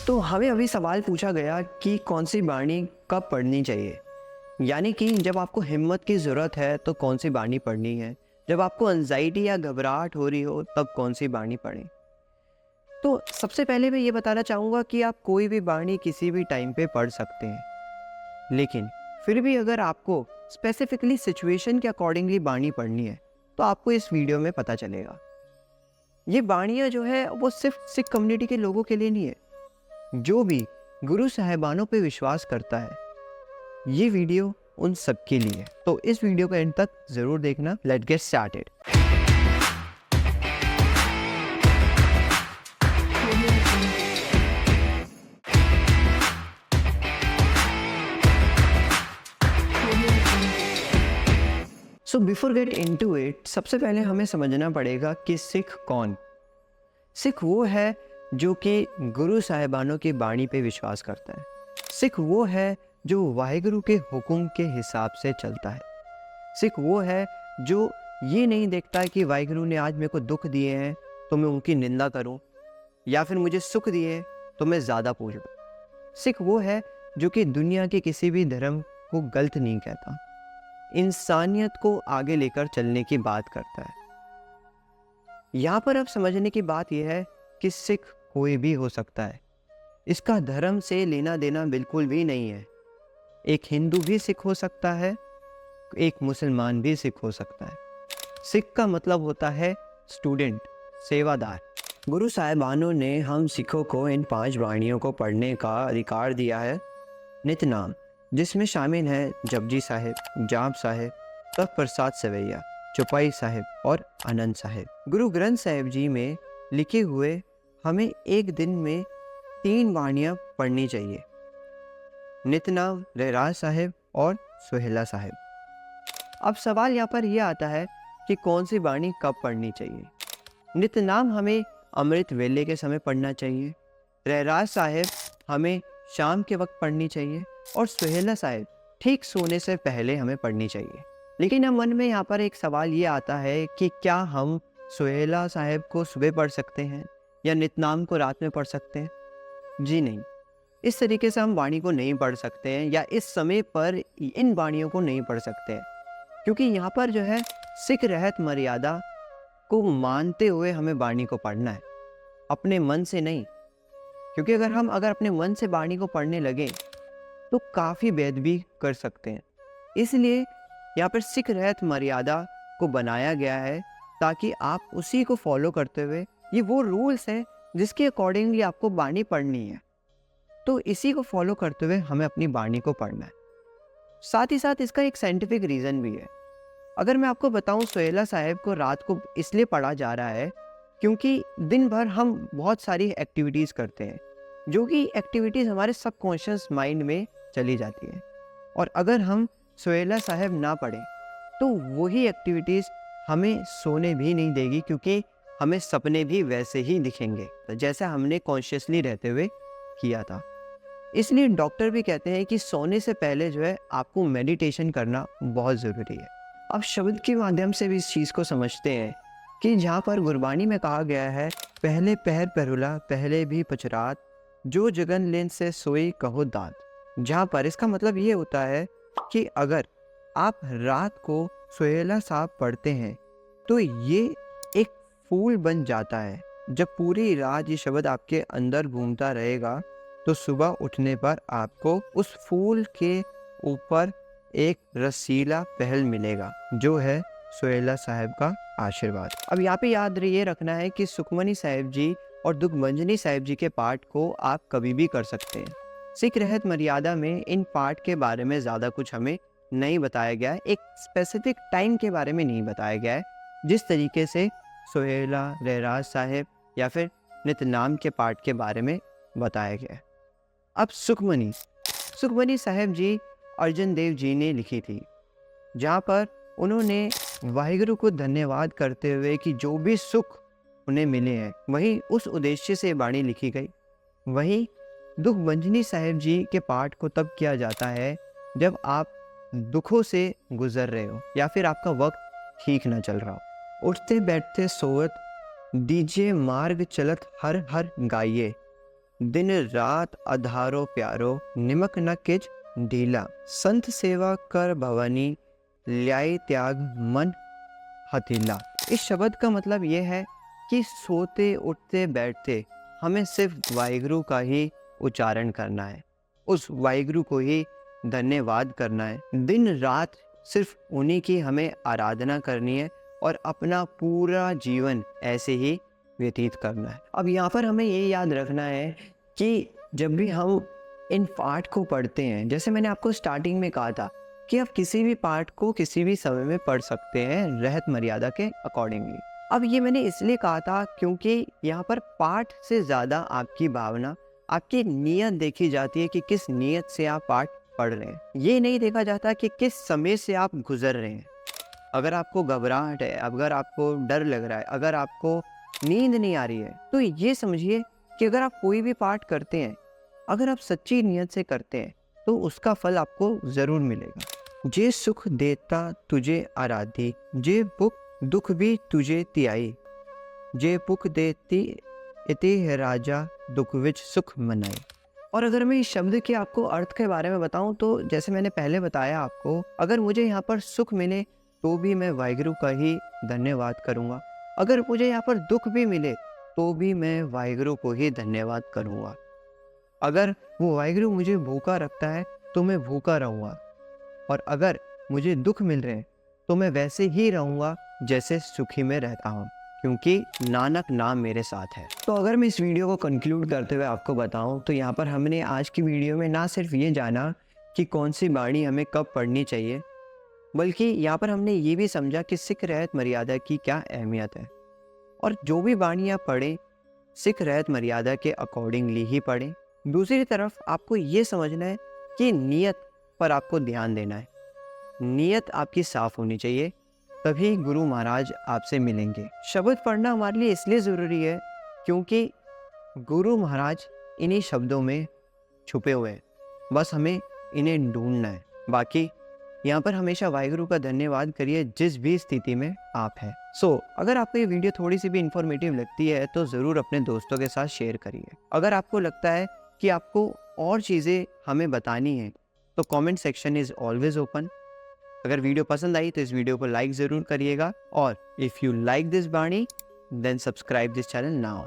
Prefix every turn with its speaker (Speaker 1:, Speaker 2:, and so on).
Speaker 1: तो हमें अभी सवाल पूछा गया कि कौन सी बाणी कब पढ़नी चाहिए। यानी कि जब आपको हिम्मत की ज़रूरत है तो कौन सी बाणी पढ़नी है, जब आपको एंजाइटी या घबराहट हो रही हो तब कौन सी बाणी पढ़ें। तो सबसे पहले मैं ये बताना चाहूँगा कि आप कोई भी बाणी किसी भी टाइम पे पढ़ सकते हैं, लेकिन फिर भी अगर आपको स्पेसिफिकली सिचुएशन के अकॉर्डिंगली बाणी पढ़नी है तो आपको इस वीडियो में पता चलेगा। ये बाणियाँ जो है वो सिर्फ सिख कम्युनिटी के लोगों के लिए नहीं है। जो भी गुरु साहिबानों पे विश्वास करता है, ये वीडियो उन सबके लिए है। तो इस वीडियो को एंड तक जरूर देखना। Let's get started. So before get into it, सबसे पहले हमें समझना पड़ेगा कि सिख कौन। सिख वो है जो कि गुरु साहिबानों की बाणी पे विश्वास करता है। सिख वो है जो वाहिगुरु के हुक्म के हिसाब से चलता है। सिख वो है जो ये नहीं देखता कि वाहिगुरु ने आज मेरे को दुख दिए हैं तो मैं उनकी निंदा करूं, या फिर मुझे सुख दिए तो मैं ज़्यादा पूछ लूं। सिख वो है जो कि दुनिया के किसी भी धर्म को गलत नहीं कहता, इंसानियत को आगे लेकर चलने की बात करता है। यहाँ पर अब समझने की बात यह है कि सिख कोई भी हो सकता है, इसका धर्म से लेना देना बिल्कुल भी नहीं है। एक हिंदू भी सिख हो सकता है, एक मुसलमान भी सिख हो सकता है। सिख का मतलब होता है स्टूडेंट, सेवादार। गुरु साहिबानों ने हम सिखों को इन 5 बाणियों को पढ़ने का अधिकार दिया है। नितनाम, जिसमें शामिल है जपजी साहिब, जाप साहिब, तख्त प्रसाद सवैया, चौपाई साहिब और आनंद साहिब। गुरु ग्रंथ साहिब जी में लिखे हुए हमें एक दिन में 3 बाणियाँ पढ़नी चाहिए, नितनाम, रहराज साहिब और सुहेला साहिब। अब सवाल यहाँ पर यह आता है कि कौन सी बाणी कब पढ़नी चाहिए। नितनाम हमें अमृत वेले के समय पढ़ना चाहिए, रहराज साहिब हमें शाम के वक्त पढ़नी चाहिए और सुहेला साहिब ठीक सोने से पहले हमें पढ़नी चाहिए। लेकिन अब मन में यहाँ पर एक सवाल ये आता है कि क्या हम सुहेला साहिब को सुबह पढ़ सकते हैं या नितनाम को रात में पढ़ सकते हैं? जी नहीं, इस तरीके से हम वाणी को नहीं पढ़ सकते हैं या इस समय पर इन वाणियों को नहीं पढ़ सकते हैं, क्योंकि यहाँ पर जो है सिख रहत मर्यादा को मानते हुए हमें वाणी को पढ़ना है, अपने मन से नहीं। क्योंकि अगर अपने मन से वाणी को पढ़ने लगे तो काफ़ी भेद भी कर सकते हैं। इसलिए यहाँ पर सिख रहत मर्यादा को बनाया गया है ताकि आप उसी को फॉलो करते हुए, ये वो रूल्स हैं जिसके अकॉर्डिंगली आपको वाणी पढ़नी है, तो इसी को फॉलो करते हुए हमें अपनी वाणी को पढ़ना है। साथ ही साथ इसका एक साइंटिफिक रीज़न भी है। अगर मैं आपको बताऊं, सुहेला साहिब को रात को इसलिए पढ़ा जा रहा है क्योंकि दिन भर हम बहुत सारी एक्टिविटीज़ करते हैं, जो कि एक्टिविटीज़ हमारे सबकॉन्शियस माइंड में चली जाती है, और अगर हम सुहेला साहिब ना पढ़ें तो वही एक्टिविटीज़ हमें सोने भी नहीं देगी, क्योंकि हमें सपने भी वैसे ही दिखेंगे जैसे हमने कॉन्शियसली रहते हुए किया था। इसलिए डॉक्टर भी कहते हैं कि सोने से पहले जो है आपको मेडिटेशन करना बहुत ज़रूरी है। अब शब्द के माध्यम से भी इस चीज़ को समझते हैं कि जहाँ पर गुरबानी में कहा गया है, पहले पहर पहरुला पहले भी पचरात, जो जगन लेन से सोई कहो दात। जहाँ पर इसका मतलब ये होता है कि अगर आप रात को सुहेला साहब पढ़ते हैं तो ये एक फूल बन जाता है। जब पूरी रात ये शब्द आपके अंदर घूमता रहेगा तो सुबह उठने पर आपको उस फूल के ऊपर एक रसीला पहल मिलेगा, जो है सुहेला साहिब का आशीर्वाद। अब यहाँ पे याद ये रखना है कि सुखमनी साहिब जी और दुखभंजनी साहिब जी के पाठ को आप कभी भी कर सकते हैं। सिख रहत मर्यादा में इन पाठ के बारे में ज़्यादा कुछ हमें नहीं बताया गया है, एक स्पेसिफिक टाइम के बारे में नहीं बताया गया है, जिस तरीके से सुहेला, रहराज साहिब या फिर नितनाम के पाठ के बारे में बताया गया है। अब सुखमनी साहिब जी अर्जन देव जी ने लिखी थी, जहाँ पर उन्होंने वाहिगुरु को धन्यवाद करते हुए कि जो भी सुख उन्हें मिले हैं, वहीं उस उद्देश्य से बाणी लिखी गई। वहीं दुखभंजनी साहिब जी के पाठ को तब किया जाता है जब आप दुखों से गुजर रहे हो या फिर आपका वक्त ठीक ना चल रहा हो। उठते बैठते सोवत दीजिए मार्ग चलत हर हर गाइए, दिन रात आधारो प्यारो, निमक न किज ढीला। संत सेवा कर भवानी, ल्याय त्याग मन हथीला। इस शब्द का मतलब ये है कि सोते उठते बैठते हमें सिर्फ वाहिगुरु का ही उच्चारण करना है, उस वाहिगुरु को ही धन्यवाद करना है। दिन रात सिर्फ उन्हीं की हमें आराधना करनी है और अपना पूरा जीवन ऐसे ही व्यतीत करना है। अब यहाँ पर हमें ये याद रखना है कि जब भी हम इन पाठ को पढ़ते हैं, जैसे मैंने आपको स्टार्टिंग में कहा था कि आप किसी भी पाठ को किसी भी समय में पढ़ सकते हैं रहत मर्यादा के अकॉर्डिंगली। अब ये मैंने इसलिए कहा था क्योंकि यहाँ पर पाठ से ज़्यादा आपकी भावना, आपकी नीयत देखी जाती है कि किस नीयत से आप पाठ पढ़ रहे हैं। ये नहीं देखा जाता कि किस समय से आप गुजर रहे हैं। अगर आपको घबराहट है, अगर आपको डर लग रहा है, अगर आपको नींद नहीं आ रही है, तो ये समझिए कि अगर आप कोई भी पाठ करते हैं, अगर आप सच्ची नीयत से करते हैं तो उसका फल आपको ज़रूर मिलेगा। जे सुख देता तुझे आराधी, जे भुख दुख भी तुझे तियाई। जे भुख देती इति है राजा, दुख विच सुख मनाई। और अगर मैं इस शब्द के आपको अर्थ के बारे में बताऊं तो जैसे मैंने पहले बताया आपको, अगर मुझे यहाँ पर सुख मिले तो भी मैं वाहिगुरु का ही धन्यवाद करूँगा। अगर मुझे यहाँ पर दुख भी मिले तो भी मैं वाहिगुरु को ही धन्यवाद करूँगा। अगर वो वाहिगुरु मुझे भूखा रखता है तो मैं भूखा रहूँगा, और अगर मुझे दुख मिल रहे हैं तो मैं वैसे ही रहूँगा जैसे सुखी में रहता हूँ, क्योंकि नानक नाम मेरे साथ है। तो अगर मैं इस वीडियो को कंक्लूड करते हुए आपको बताऊं तो यहाँ पर हमने आज की वीडियो में ना सिर्फ ये जाना कि कौन सी बाणी हमें कब पढ़नी चाहिए, बल्कि यहाँ पर हमने ये भी समझा कि सिख रहत मर्यादा की क्या अहमियत है। और जो भी बाणी आप पढ़ें, सिख रहत मर्यादा के अकॉर्डिंगली ही पढ़ें। दूसरी तरफ आपको ये समझना है कि नीयत पर आपको ध्यान देना है। नीयत आपकी साफ होनी चाहिए, तभी गुरु महाराज आपसे मिलेंगे। शब्द पढ़ना हमारे लिए इसलिए ज़रूरी है क्योंकि गुरु महाराज इन्हीं शब्दों में छुपे हुए हैं, बस हमें इन्हें ढूंढना है। बाकी यहाँ पर हमेशा वाहिगुरु का धन्यवाद करिए जिस भी स्थिति में आप हैं। अगर आपको ये वीडियो थोड़ी सी भी इंफॉर्मेटिव लगती है तो ज़रूर अपने दोस्तों के साथ शेयर करिए। अगर आपको लगता है कि आपको और चीज़ें हमें बतानी है तो comment section is always open. अगर वीडियो पसंद आई तो इस वीडियो को लाइक ज़रूर करिएगा, और इफ़ यू लाइक दिस बाणी then subscribe this channel now.